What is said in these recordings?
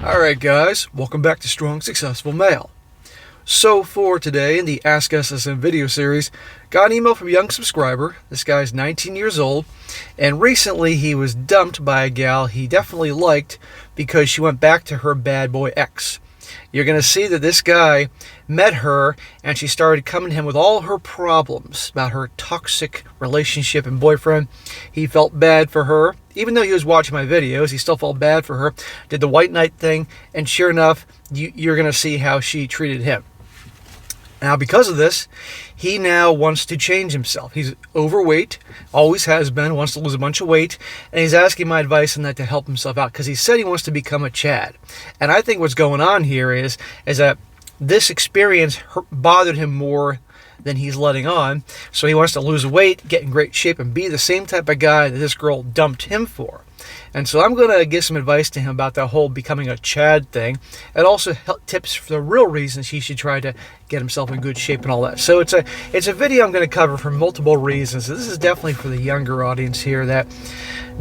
Alright guys, welcome back to Strong Successful Male. So for today in the Ask SSM video series, got an email from a young subscriber. This guy's 19 years old, and recently he was dumped by a gal he definitely liked because she went back to her bad boy ex. You're going to see that this guy met her and she started coming to him with all her problems about her toxic relationship and boyfriend. He felt bad for her. Even though he was watching my videos, he still felt bad for her. Did the white knight thing, and sure enough, you're going to see how she treated him. Now, because of this, he now wants to change himself. He's overweight, always has been, wants to lose a bunch of weight, and he's asking my advice on that to help himself out because he said he wants to become a Chad. And I think what's going on here is that this experience bothered him more than he's letting on, so he wants to lose weight, get in great shape, and be the same type of guy that this girl dumped him for. And so I'm going to give some advice to him about that whole becoming a Chad thing, and also tips for the real reasons he should try to get himself in good shape and all that. So it's a video I'm going to cover for multiple reasons. This is definitely for the younger audience here that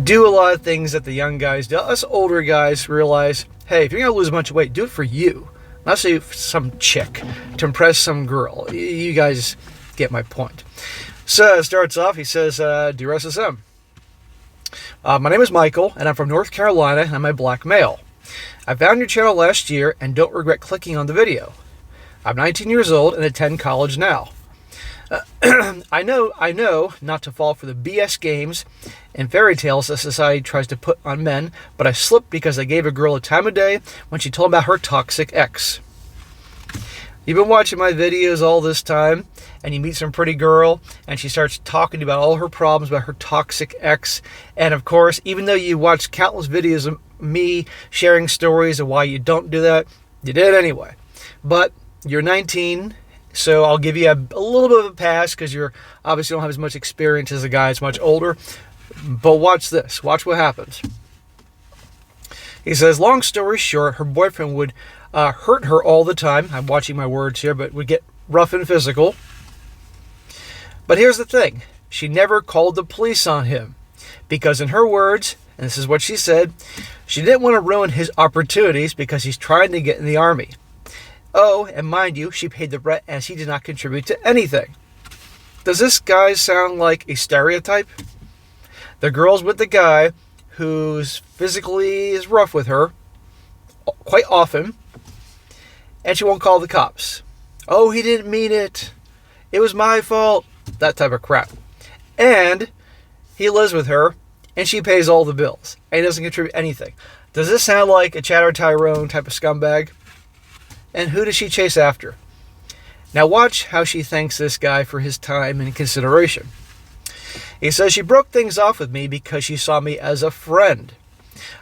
do a lot of things that the young guys do. Us older guys realize, hey, if you're going to lose a bunch of weight, do it for you. Not say some chick to impress some girl. You guys get my point. So it starts off, he says, Dear SSM, my name is Michael, and I'm from North Carolina, and I'm a black male. I found your channel last year and don't regret clicking on the video. I'm 19 years old and attend college now. I know not to fall for the BS games and fairy tales that society tries to put on men, but I slipped because I gave a girl a time of day when she told me about her toxic ex. You've been watching my videos all this time, and you meet some pretty girl, and she starts talking about all her problems about her toxic ex. And of course, even though you watched countless videos of me sharing stories of why you don't do that, you did anyway. But you're 19, so I'll give you a little bit of a pass because you're obviously don't have as much experience as a guy that's much older. But watch this. Watch what happens. He says, long story short, her boyfriend would hurt her all the time. I'm watching my words here, but would get rough and physical. But here's the thing. She never called the police on him because in her words, and this is what she said, she didn't want to ruin his opportunities because he's trying to get in the army. Oh, and mind you, she paid the rent as he did not contribute to anything. Does this guy sound like a stereotype? The girl's with the guy who's physically is rough with her quite often, and she won't call the cops. Oh, he didn't mean it. It was my fault. That type of crap. And he lives with her, and she pays all the bills, and he doesn't contribute anything. Does this sound like a Chatter Tyrone type of scumbag? And who does she chase after? Now watch how she thanks this guy for his time and consideration. He says she broke things off with me because she saw me as a friend.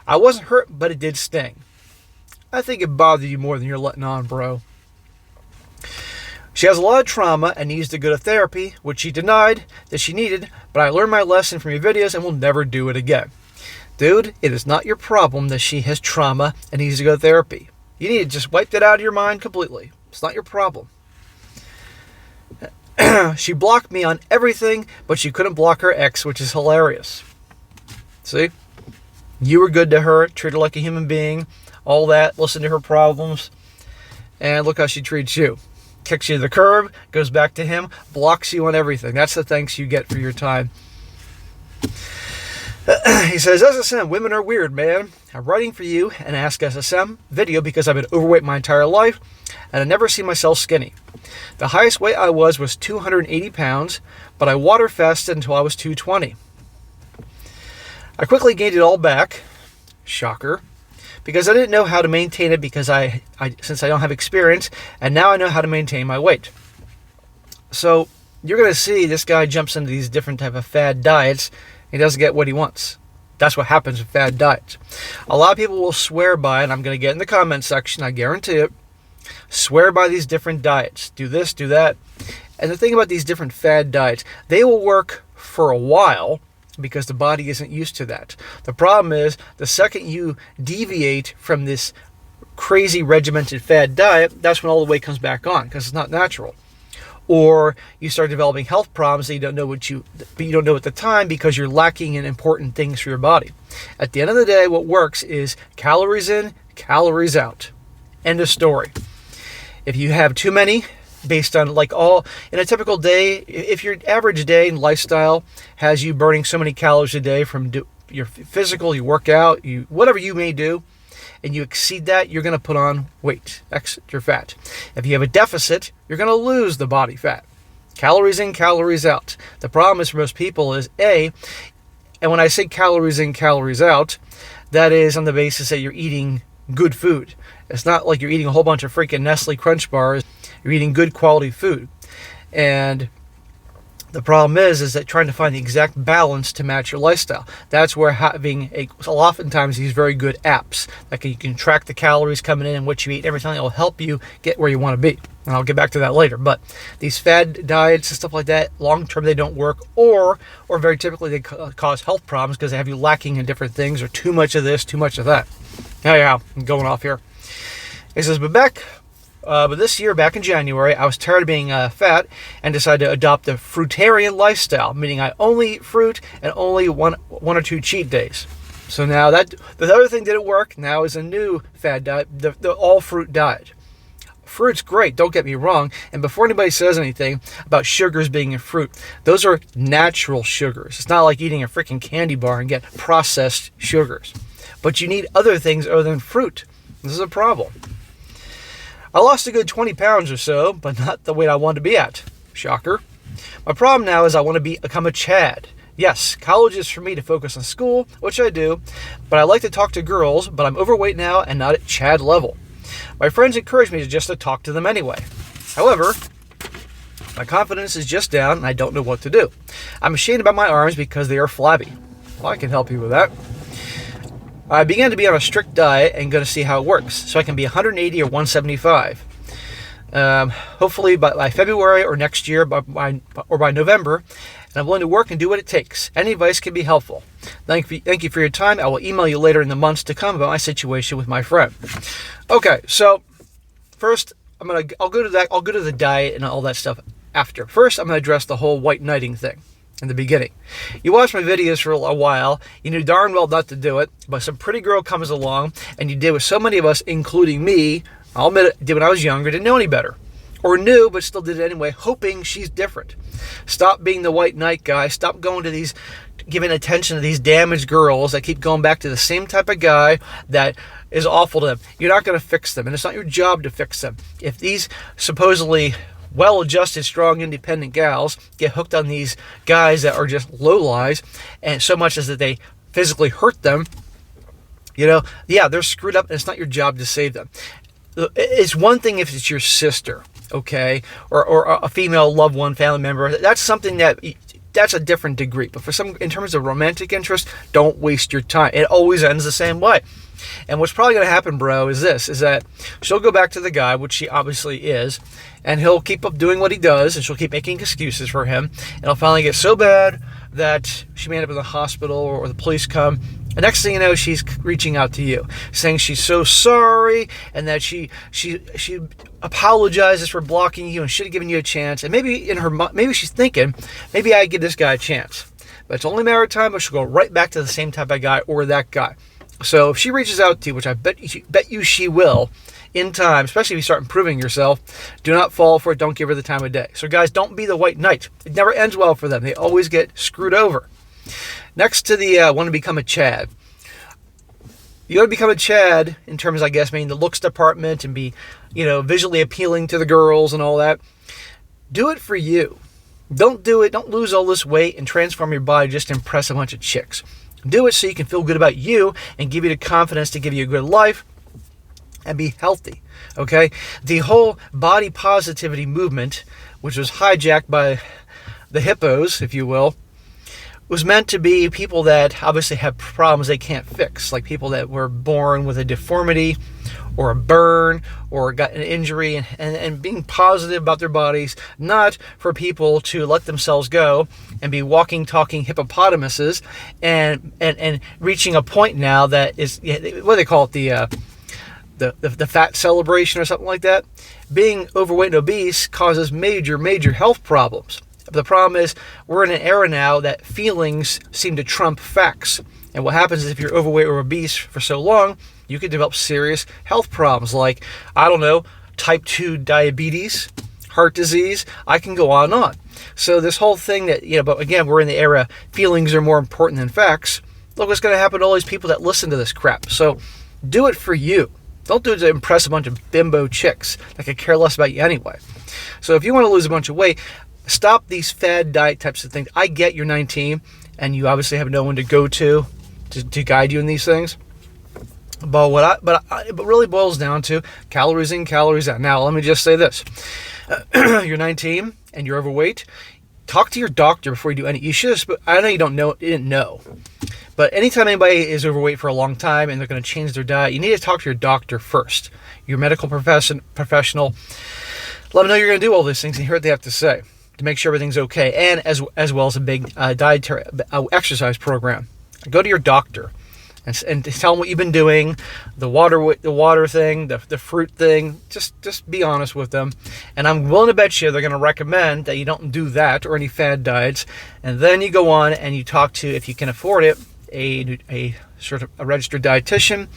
I wasn't hurt, but it did sting. I think it bothered you more than you're letting on, bro. She has a lot of trauma and needs to go to therapy, which she denied that she needed, but I learned my lesson from your videos and will never do it again. Dude, it is not your problem that she has trauma and needs to go to therapy. You need to just wipe that out of your mind completely. It's not your problem. She blocked me on everything, but she couldn't block her ex, which is hilarious. See? You were good to her, treated her like a human being, all that, listen to her problems, and look how she treats you. Kicks you to the curb, goes back to him, blocks you on everything. That's the thanks you get for your time. He says, SSM, women are weird, man. I'm writing for you an Ask SSM video because I've been overweight my entire life, and I never see myself skinny. The highest weight I was 280 pounds, but I water fasted until I was 220. I quickly gained it all back, shocker, because I didn't know how to maintain it because since I don't have experience, and now I know how to maintain my weight. So you're going to see this guy jumps into these different type of fad diets. He doesn't get what he wants. That's what happens with fad diets. A lot of people will swear by, and I'm going to get in the comment section, I guarantee it, swear by these different diets. Do this, do that. And the thing about these different fad diets, they will work for a while because the body isn't used to that. The problem is, the second you deviate from this crazy regimented fad diet, that's when all the weight comes back on because it's not natural. or you start developing health problems that you don't know but you don't know at the time because you're lacking in important things for your body. At the end of the day, what works is calories in, calories out. End of story. If you have too many, based on in a typical day, if your average day and lifestyle has you burning so many calories a day from your physical, you work out, whatever you may do, and you exceed that, you're going to put on weight, extra fat. If you have a deficit, you're going to lose the body fat. Calories in, calories out. The problem is for most people is and when I say calories in, calories out, that is on the basis that you're eating good food. It's not like you're eating a whole bunch of freaking Nestle Crunch bars. You're eating good quality food. And the problem is that trying to find the exact balance to match your lifestyle. That's where oftentimes these very good apps that you can track the calories coming in and what you eat, everything, it will help you get where you want to be. And I'll get back to that later. But these fad diets and stuff like that, long term they don't work, or very typically they cause health problems because they have you lacking in different things, or too much of this, too much of that. Yeah, I'm going off here. It says, but this year, back in January, I was tired of being fat and decided to adopt the fruitarian lifestyle, meaning I only eat fruit and only one or two cheat days. So now the other thing didn't work. Now is a new fad diet, the all fruit diet. Fruit's great, don't get me wrong. And before anybody says anything about sugars being in fruit, those are natural sugars. It's not like eating a freaking candy bar and get processed sugars. But you need other things other than fruit. This is a problem. I lost a good 20 pounds or so, but not the weight I wanted to be at. Shocker. My problem now is I want to become a Chad. Yes, college is for me to focus on school, which I do, but I like to talk to girls, but I'm overweight now and not at Chad level. My friends encourage me to talk to them anyway. However, my confidence is just down and I don't know what to do. I'm ashamed about my arms because they are flabby. Well, I can help you with that. I began to be on a strict diet and going to see how it works, so I can be 180 or 175. Hopefully by February or next year, or by November, and I'm willing to work and do what it takes. Any advice can be helpful. Thank you for your time. I will email you later in the months to come about my situation with my friend. Okay, so first I'll go to the diet and all that stuff after. First, I'm going to address the whole white knighting thing. In the beginning, you watched my videos for a while, you knew darn well not to do it, but some pretty girl comes along, and you did what so many of us, including me, I'll admit it, did when I was younger, didn't know any better. Or knew, but still did it anyway, hoping she's different. Stop being the white knight guy, stop giving attention to these damaged girls that keep going back to the same type of guy that is awful to them. You're not going to fix them, and it's not your job to fix them. If these supposedly well-adjusted, strong, independent gals get hooked on these guys that are just lowlives, and so much as that they physically hurt them, they're screwed up, and it's not your job to save them. It's one thing if it's your sister, okay, or a female loved one, family member. That's something that's a different degree. But in terms of romantic interest, don't waste your time. It always ends the same way. And what's probably going to happen, bro, is that she'll go back to the guy, which she obviously is, and he'll keep up doing what he does, and she'll keep making excuses for him, and it'll finally get so bad that she may end up in the hospital or the police come. The next thing you know, she's reaching out to you, saying she's so sorry, and that she apologizes for blocking you and should have given you a chance. And maybe she's thinking, maybe I give this guy a chance. But it's only a matter of time, but she'll go right back to the same type of guy or that guy. So if she reaches out to you, which I bet you she will, in time, especially if you start improving yourself, do not fall for it. Don't give her the time of day. So guys, don't be the white knight. It never ends well for them. They always get screwed over. Next to the want to become a Chad. You want to become a Chad in terms, I guess, meaning the looks department and be, visually appealing to the girls and all that. Do it for you. Don't do it. Don't lose all this weight and transform your body just to impress a bunch of chicks. Do it so you can feel good about you and give you the confidence to give you a good life and be healthy, okay? The whole body positivity movement, which was hijacked by the hippos, if you will, was meant to be people that obviously have problems they can't fix, like people that were born with a deformity or a burn or got an injury, and being positive about their bodies, not for people to let themselves go and be walking, talking hippopotamuses and reaching a point now that is, what do they call it, the fat celebration or something like that. Being overweight and obese causes major health problems. The problem is we're in an era now that feelings seem to trump facts. And what happens is if you're overweight or obese for so long, you could develop serious health problems like, I don't know, type 2 diabetes, heart disease. I can go on and on. So this whole thing that, but again, we're in the era, feelings are more important than facts. Look what's going to happen to all these people that listen to this crap. So do it for you. Don't do it to impress a bunch of bimbo chicks that could care less about you anyway. So if you want to lose a bunch of weight, stop these fad diet types of things. I get you're 19 and you obviously have no one to go to guide you in these things. But it really boils down to calories in, calories out. Now, let me just say this. You're 19 and you're overweight. Talk to your doctor before you do any. You should have, I know you didn't know. But anytime anybody is overweight for a long time and they're going to change their diet, you need to talk to your doctor first. Your medical professional. Let them know you're going to do all these things and hear what they have to say to make sure everything's okay. And as well as a big dietary exercise program. Go to your doctor and tell them what you've been doing, the water thing, the fruit thing. Just be honest with them. And I'm willing to bet you they're going to recommend that you don't do that or any fad diets. And then you go on and you talk to, if you can afford it, a sort of a registered dietitian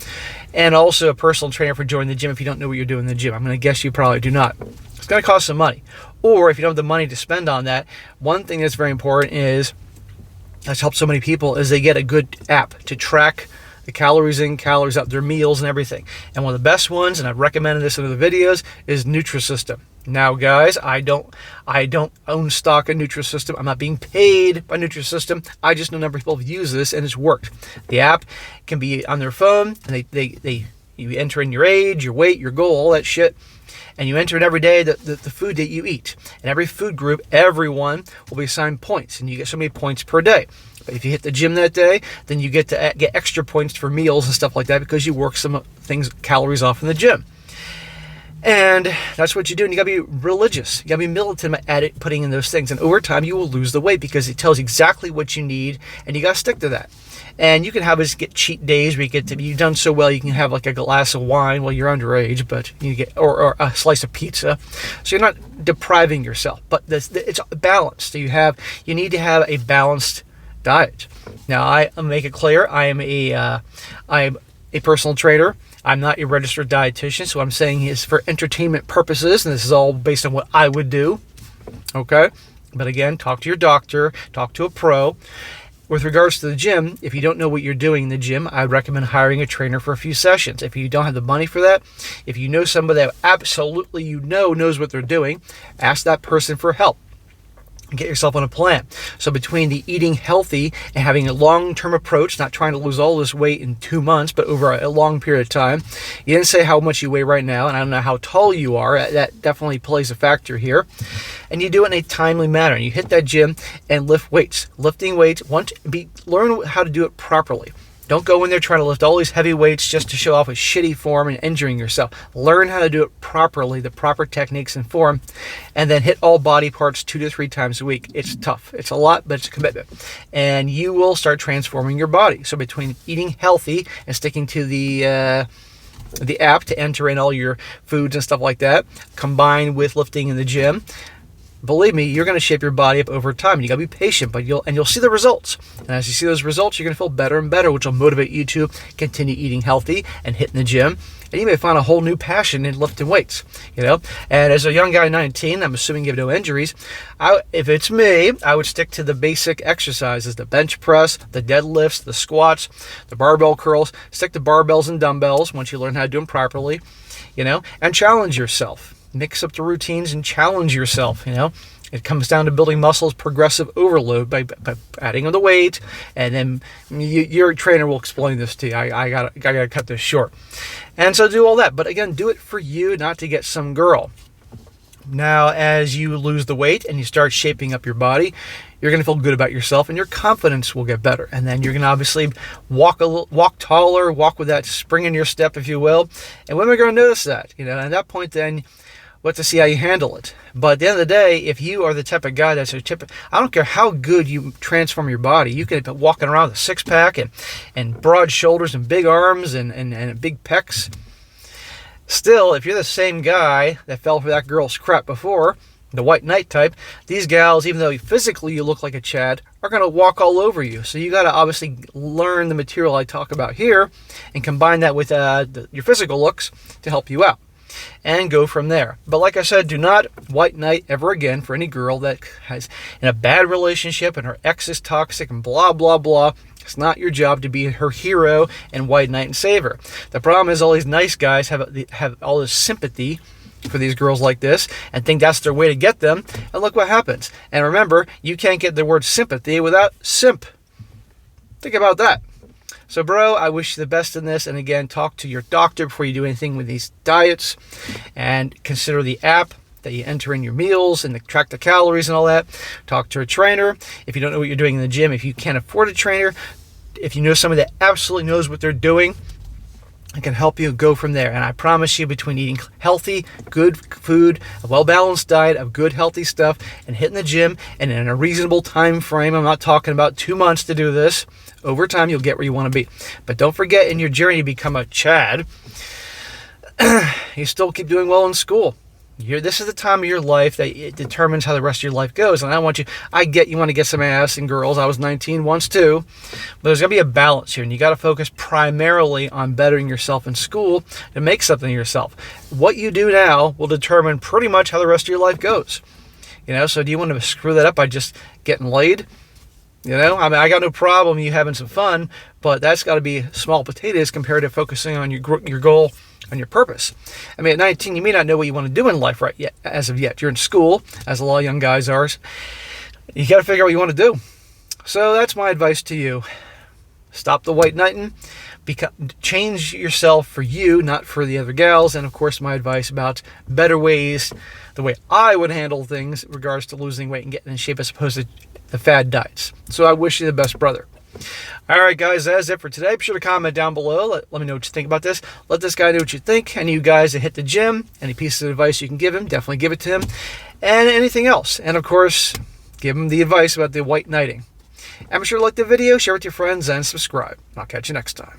and also a personal trainer for joining the gym if you don't know what you're doing in the gym. I'm going to guess you probably do not. It's going to cost some money. Or if you don't have the money to spend on that, one thing that's very important is, that's helped so many people, is they get a good app to track the calories in, calories out, their meals and everything. And one of the best ones, and I've recommended this in other videos, is Nutrisystem. Now, guys, I don't own stock in Nutrisystem. I'm not being paid by Nutrisystem. I just know a number of people have used this and it's worked. The app can be on their phone, and you enter in your age, your weight, your goal, all that shit. And you enter in every day the food that you eat. And every food group, everyone will be assigned points. And you get so many points per day. But if you hit the gym that day, then you get to get extra points for meals and stuff like that because you work some things, calories off in the gym. And that's what you do. And you got to be religious. You got to be militant at it, putting in those things. And over time, you will lose the weight because it tells you exactly what you need. And you got to stick to that. And you can have us get cheat days where you've done so well, you can have like a glass of wine while you're underage, but you get or a slice of pizza. So you're not depriving yourself, but it's balanced. You need to have a balanced diet. Now, I make it clear, I am a personal trainer. I'm not a registered dietitian, so I'm saying it's for entertainment purposes, and this is all based on what I would do. Okay? But again, talk to your doctor, talk to a pro. With regards to the gym, if you don't know what you're doing in the gym, I would recommend hiring a trainer for a few sessions. If you don't have the money for that, if you know somebody that absolutely knows what they're doing, ask that person for help. Get yourself on a plan. So between the eating healthy and having a long-term approach, not trying to lose all this weight in 2 months, but over a long period of time. You didn't say how much you weigh right now, and I don't know how tall you are. That definitely plays a factor here. And you do it in a timely manner. You hit that gym and lift weights. Lifting weights, learn how to do it properly. Don't go in there trying to lift all these heavy weights just to show off a shitty form and injuring yourself. Learn how to do it properly, the proper techniques and form, and then hit all body parts 2 to 3 times a week. It's tough. It's a lot, but it's a commitment. And you will start transforming your body. So between eating healthy and sticking to the app to enter in all your foods and stuff like that, combined with lifting in the gym, believe me, you're going to shape your body up over time. You got to be patient, but you'll see the results. And as you see those results, you're going to feel better and better, which will motivate you to continue eating healthy and hitting the gym. And you may find a whole new passion in lifting weights, And as a young guy, 19, I'm assuming you have no injuries. If it's me, I would stick to the basic exercises: the bench press, the deadlifts, the squats, the barbell curls. Stick to barbells and dumbbells once you learn how to do them properly, and challenge yourself. Mix up the routines and challenge yourself, It comes down to building muscles, progressive overload by adding on the weight, and then your trainer will explain this to you. I gotta cut this short. And so do all that. But again, do it for you, not to get some girl. Now, as you lose the weight and you start shaping up your body, you're going to feel good about yourself and your confidence will get better. And then you're going to obviously walk taller, walk with that spring in your step, if you will. And women are going to notice that, And at that point, then we'll have to see how you handle it. But at the end of the day, if you are the type of guy I don't care how good you transform your body, you could be walking around with a six-pack and broad shoulders and big arms and big pecs. Still, if you're the same guy that fell for that girl's crap before, the white knight type, these gals, even though physically you look like a Chad, are going to walk all over you. So you got to obviously learn the material I talk about here and combine that with your physical looks to help you out and go from there. But like I said, do not white knight ever again for any girl that has in a bad relationship and her ex is toxic and blah, blah, blah. It's not your job to be her hero and white knight and save her. The problem is all these nice guys have all this sympathy for these girls like this and think that's their way to get them, and look what happens. And remember, you can't get the word sympathy without simp. Think about that. So bro, I wish you the best in this, and again, talk to your doctor before you do anything with these diets, and consider the app that you enter in your meals and track the calories and all that. Talk to a trainer if you don't know what you're doing in the gym. If you can't afford a trainer, if you know somebody that absolutely knows what they're doing, I can help you go from there. And I promise you, between eating healthy, good food, a well-balanced diet of good, healthy stuff, and hitting the gym, and in a reasonable time frame, I'm not talking about 2 months to do this, over time you'll get where you want to be. But don't forget, in your journey to become a Chad, you still keep doing well in school. This is the time of your life that it determines how the rest of your life goes. And I get you want to get some ass and girls. I was 19 once too. But there's going to be a balance here. And you got to focus primarily on bettering yourself in school and make something of yourself. What you do now will determine pretty much how the rest of your life goes. So do you want to screw that up by just getting laid? I got no problem you having some fun, but that's got to be small potatoes compared to focusing on your goal, on your purpose. At 19, you may not know what you want to do in life as of yet. You're in school, as a lot of young guys are. You got to figure out what you want to do. So that's my advice to you. Stop the white knighting. Change yourself for you, not for the other gals. And of course, my advice about better ways, the way I would handle things in regards to losing weight and getting in shape as opposed to the fad diets. So I wish you the best, brother. All right, guys, that's it for today. Be sure to comment down below. Let me know what you think about this. Let this guy know what you think. Any of you guys that hit the gym, any pieces of advice you can give him, definitely give it to him. And anything else. And, of course, give him the advice about the white knighting. And be sure to like the video, share it with your friends, and subscribe. I'll catch you next time.